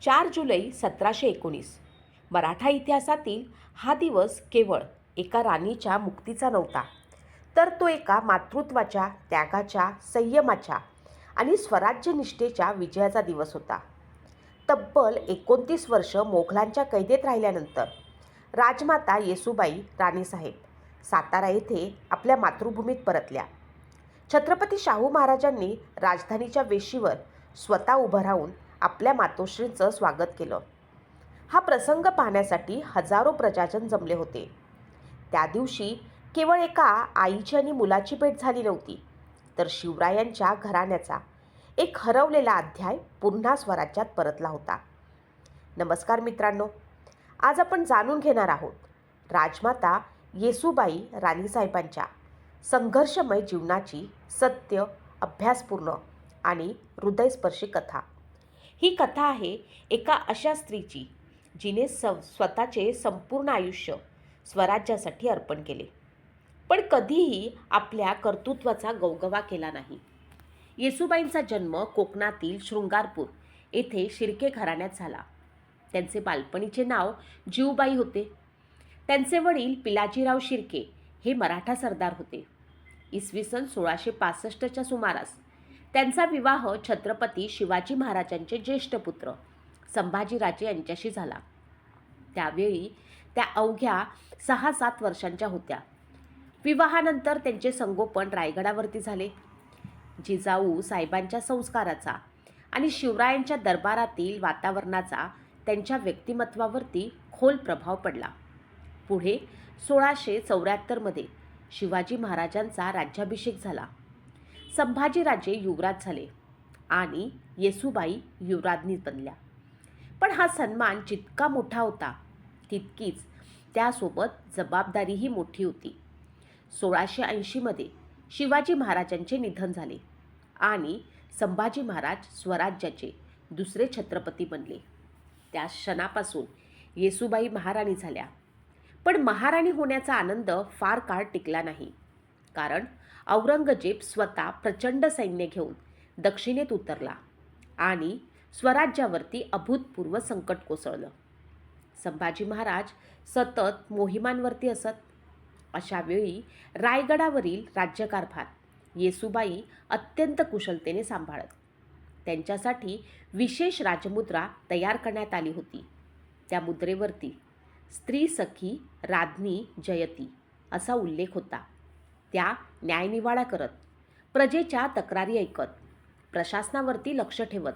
4 जुलै 1719 मराठा इतिहासातील हा दिवस केवळ एका राणीच्या मुक्तीचा नव्हता, तर तो एका मातृत्वाच्या, त्यागाच्या, संयमाच्या आणि स्वराज्यनिष्ठेच्या विजयाचा दिवस होता. तब्बल 29 वर्ष मोघलांच्या कैदेत राहिल्यानंतर राजमाता येसूबाई राणीसाहेब सातारा येथे आपल्या मातृभूमीत परतल्या. छत्रपती शाहू महाराजांनी राजधानीच्या वेशीवर स्वतः उभं राहून आपल्या मातोश्रींचं स्वागत केलं. हा प्रसंग पाहण्यासाठी हजारो प्रजाजन जमले होते. त्या दिवशी केवळ एका आईची आणि मुलाची भेट झाली नव्हती, तर शिवरायांच्या घराण्याचा एक हरवलेला अध्याय पुन्हा स्वराज्यात परतला होता. नमस्कार मित्रांनो, आज आपण जाणून घेणार आहोत राजमाता येसूबाई राणीसाहेबांच्या संघर्षमय जीवनाची सत्य, अभ्यासपूर्ण आणि हृदयस्पर्शी कथा. ही कथा आहे एका अशा स्त्रीची जिने स्वतःचे संपूर्ण आयुष्य स्वराज्यासाठी अर्पण केले, पण कधीही आपल्या कर्तृत्वाचा गवगवा केला नाही. येसूबाईंचा जन्म कोकणातील शृंगारपूर येथे शिर्के घराण्यात झाला. त्यांचे बालपणीचे नाव जीवबाई होते. त्यांचे वडील पिलाजीराव शिर्के हे मराठा सरदार होते. इसवी सन 1665च्या सुमारास त्यांचा विवाह छत्रपती शिवाजी महाराजांचे ज्येष्ठ पुत्र संभाजीराजे यांच्याशी झाला. त्यावेळी त्या अवघ्या 6-7 वर्षांच्या होत्या. विवाहानंतर त्यांचे संगोपन रायगडावरती झाले. जिजाऊ साहेबांच्या संस्काराचा आणि शिवरायांच्या दरबारातील वातावरणाचा त्यांच्या व्यक्तिमत्वावरती खोल प्रभाव पडला. पुढे 1674मध्ये शिवाजी महाराजांचा राज्याभिषेक झाला. संभाजीराजे युवराज झाले आणि येसूबाई युवराज्ञी बनल्या. पण हा सन्मान जितका मोठा होता, तितकीच त्यासोबत जबाबदारीही मोठी होती. 1680मध्ये शिवाजी महाराजांचे निधन झाले आणि संभाजी महाराज स्वराज्याचे दुसरे छत्रपती बनले. त्या क्षणापासून येसूबाई महाराणी झाल्या. पण महाराणी होण्याचा आनंद फार काळ टिकला नाही, कारण औरंगजेब स्वतः प्रचंड सैन्य घेऊन दक्षिणेत उतरला आणि स्वराज्यावरती अभूतपूर्व संकट कोसळलं. संभाजी महाराज सतत मोहिमांवरती असत. अशा वेळी रायगडावरील राज्यकारभार येसूबाई अत्यंत कुशलतेने सांभाळत. त्यांच्यासाठी विशेष राजमुद्रा तयार करण्यात आली होती. त्या मुद्रेवरती स्त्री सखी राज्ञी जयती असा उल्लेख होता. त्या न्यायनिवाडा करत, प्रजेच्या तक्रारी ऐकत, प्रशासनावरती लक्ष ठेवत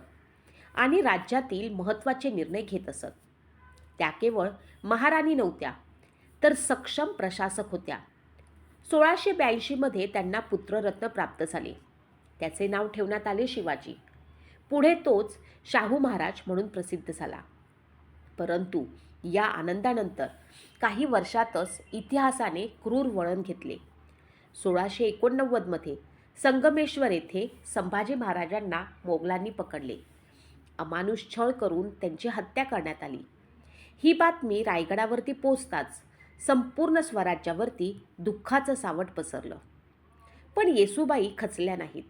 आणि राज्यातील महत्त्वाचे निर्णय घेत असत. त्या केवळ महाराणी नव्हत्या, तर सक्षम प्रशासक होत्या. 1682मध्ये त्यांना पुत्ररत्न प्राप्त झाले. त्याचे नाव ठेवण्यात आले शिवाजी. पुढे तोच शाहू महाराज म्हणून प्रसिद्ध झाला. परंतु या आनंदानंतर काही वर्षातच इतिहासाने क्रूर वळण घेतले. 1689मध्ये संगमेश्वर येथे संभाजी महाराजांना मोगलांनी पकडले. अमानुष छळ करून त्यांची हत्या करण्यात आली. ही बातमी रायगडावरती पोचताच संपूर्ण स्वराज्यावरती दुःखाचं सावट पसरलं. पण येसूबाई खचल्या नाहीत.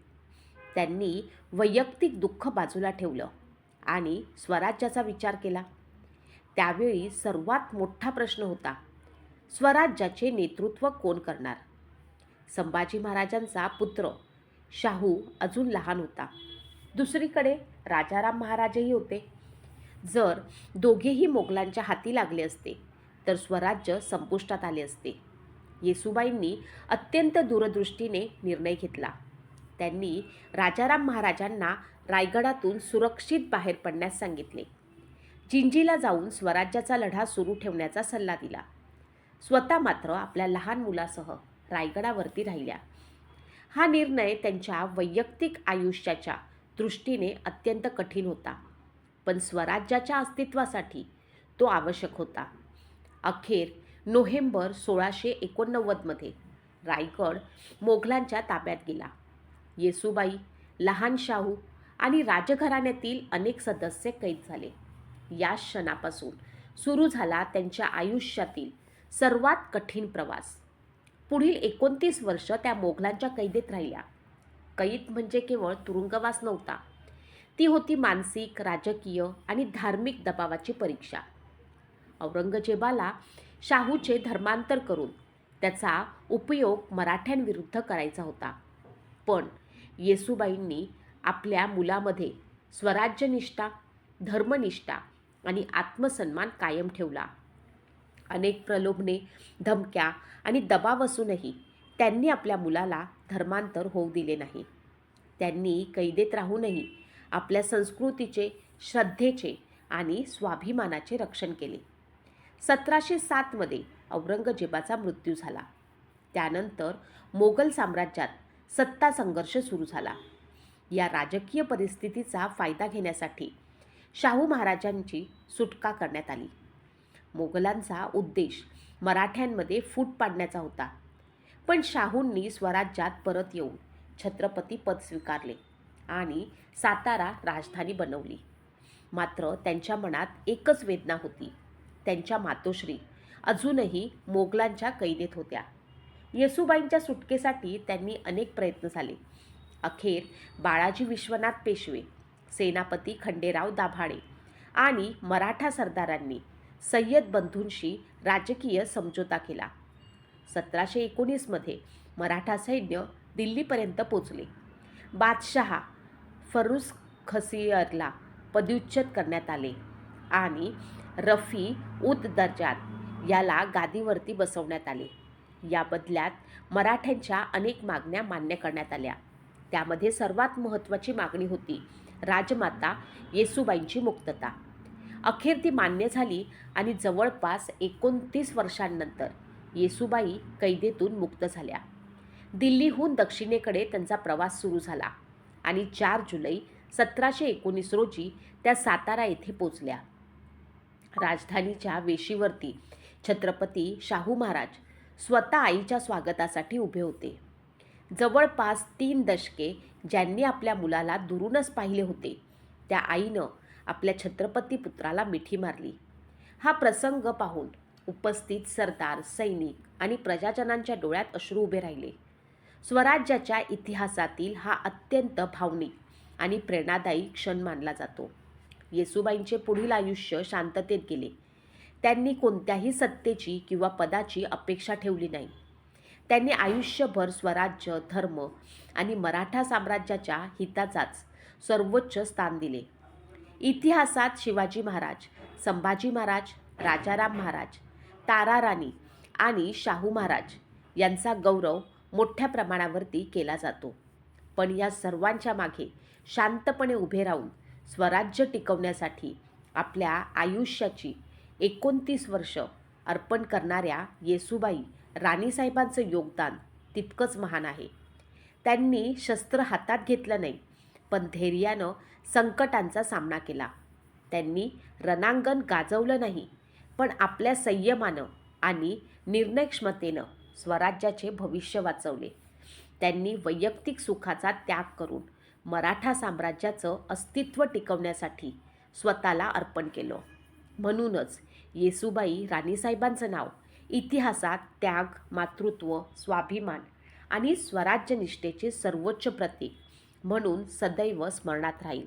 त्यांनी वैयक्तिक दुःख बाजूला ठेवलं आणि स्वराज्याचा विचार केला. त्यावेळी सर्वात मोठा प्रश्न होता, स्वराज्याचे नेतृत्व कोण करणार? संभाजी महाराजांचा पुत्र शाहू अजून लहान होता. दुसरीकडे राजाराम महाराजही होते. जर दोघेही मोगलांच्या हाती लागले असते तर स्वराज्य संपुष्टात आले असते. येसूबाईंनी अत्यंत दूरदृष्टीने निर्णय घेतला. त्यांनी राजाराम महाराजांना रायगडातून सुरक्षित बाहेर पडण्यास सांगितले. जिंजीला जाऊन स्वराज्याचा लढा सुरू ठेवण्याचा सल्ला दिला. स्वतः मात्र आपल्या लहान मुलासह रायगडावरती राहिल्या. हा निर्णय त्यांच्या वैयक्तिक आयुष्याच्या दृष्टीने अत्यंत कठीण होता, पण स्वराज्याच्या अस्तित्वासाठी तो आवश्यक होता. अखेर नोव्हेंबर 1689मध्ये रायगड मोगलांच्या ताब्यात गेला. येसूबाई, लहान शाहू आणि राजघराण्यातील अनेक सदस्य कैद झाले. या क्षणापासून सुरू झाला त्यांच्या आयुष्यातील सर्वात कठीण प्रवास. पुढील 29 वर्ष त्या मोगलांच्या कैदेत राहिल्या. कैद म्हणजे केवळ तुरुंगवास नव्हता, ती होती मानसिक, राजकीय आणि धार्मिक दबावाची परीक्षा. औरंगजेबाला शाहूचे धर्मांतर करून त्याचा उपयोग मराठ्यांविरुद्ध करायचा होता. पण येसूबाईंनी आपल्या मुलामध्ये स्वराज्यनिष्ठा, धर्मनिष्ठा आणि आत्मसन्मान कायम ठेवला. अनेक प्रलोभने, धमक्या आणि दबाव असूनही त्यांनी आपल्या मुलाला धर्मांतर होऊ दिले नाही. त्यांनी कैदेत राहूनही आपल्या संस्कृतीचे, श्रद्धेचे आणि स्वाभिमानाचे रक्षण केले. 1707 औरंगजेबाचा मृत्यू झाला. त्यानंतर मोगल साम्राज्यात सत्ता संघर्ष सुरू झाला. या राजकीय परिस्थितीचा फायदा घेण्यासाठी शाहू महाराजांची सुटका करण्यात आली. मोगलांचा उद्देश मराठ्यांमध्ये फूट पाडण्याचा होता. पण शाहूंनी स्वराज्यात परत येऊन छत्रपती पद स्वीकारले आणि सातारा राजधानी बनवली. मात्र त्यांच्या मनात एकच वेदना होती. त्यांच्या मातोश्री अजूनही मोगलांच्या कैदेत होत्या. येसूबाईंच्या सुटकेसाठी त्यांनी अनेक प्रयत्न झाले. अखेर बाळाजी विश्वनाथ पेशवे, सेनापती खंडेराव दाभाडे आणि मराठा सरदारांनी सय्यद बंधूंशी राजकीय समझोता केला. 1719 मराठा सैन्य दिल्लीपर्यंत पोचले. बादशहा फरुख खसियरला पदच्युत करण्यात आले आणि रफी उद दर्जात याला गादीवरती बसवण्यात आले. या बदल्यात मराठ्यांच्या अनेक मागण्या मान्य करण्यात आल्या. त्यामध्ये सर्वात महत्त्वाची मागणी होती राजमाता येसूबाईंची मुक्तता. अखेर ती मान्य झाली आणि जवळपास 29 वर्षांनंतर येसूबाई कैदेतून मुक्त झाल्या. दिल्लीहून दक्षिणेकडे त्यांचा प्रवास सुरू झाला आणि 4 जुलै 1719 रोजी त्या सातारा येथे पोचल्या. राजधानीच्या वेशीवरती छत्रपती शाहू महाराज स्वतः आईच्या स्वागतासाठी उभे होते. जवळपास 3 दशके ज्यांनी आपल्या मुलाला दुरूनच पाहिले होते, त्या आईनं आपल्या छत्रपती पुत्राला मिठी मारली. हा प्रसंग पाहून उपस्थित सरदार, सैनिक आणि प्रजाजनांच्या डोळ्यात अश्रू उभे राहिले. स्वराज्याच्या इतिहासातील हा अत्यंत भावनिक आणि प्रेरणादायी क्षण मानला जातो. येसूबाईंचे पुढील आयुष्य शांततेत गेले. त्यांनी कोणत्याही सत्तेची किंवा पदाची अपेक्षा ठेवली नाही. त्यांनी आयुष्यभर स्वराज्य, धर्म आणि मराठा साम्राज्याच्या हिताचाच सर्वोच्च स्थान दिले. इतिहासात शिवाजी महाराज, संभाजी महाराज, राजाराम महाराज, ताराराणी आणि शाहू महाराज यांचा गौरव मोठ्या प्रमाणावरती केला जातो. पण या सर्वांच्या मागे शांतपणे उभे राहून स्वराज्य टिकवण्यासाठी आपल्या आयुष्याची 29 वर्ष अर्पण करणाऱ्या येसूबाई राणीसाहेबांचं योगदान तितकंच महान आहे. त्यांनी शस्त्र हातात घेतलं नाही, पण धैर्यानं संकटांचा सामना केला. त्यांनी रणांगण गाजवलं नाही, पण आपल्या संयमानं आणि निर्णयक्षमतेनं स्वराज्याचे भविष्य वाचवले. त्यांनी वैयक्तिक सुखाचा त्याग करून मराठा साम्राज्याचं अस्तित्व टिकवण्यासाठी स्वतःला अर्पण केलं. म्हणूनच येसूबाई राणीसाहेबांचं नाव इतिहासात त्याग, मातृत्व, स्वाभिमान आणि स्वराज्यनिष्ठेचे सर्वोच्च प्रतीक म्हणून सदैव स्मरणात राहील.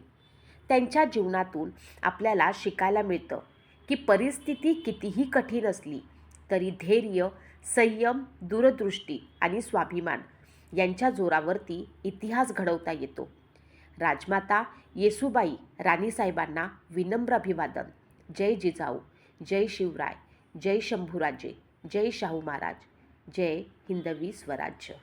त्यांच्या जीवनातून आपल्याला शिकायला मिळतं की परिस्थिती कितीही कठीण असली तरी धैर्य, संयम, दूरदृष्टी आणि स्वाभिमान यांच्या जोरावरती इतिहास घडवता येतो. राजमाता येसूबाई राणीसाहेबांना विनम्र अभिवादन. जय जिजाऊ, जय शिवराय, जय शंभूराजे, जय शाहू महाराज, जय हिंदवी स्वराज्य.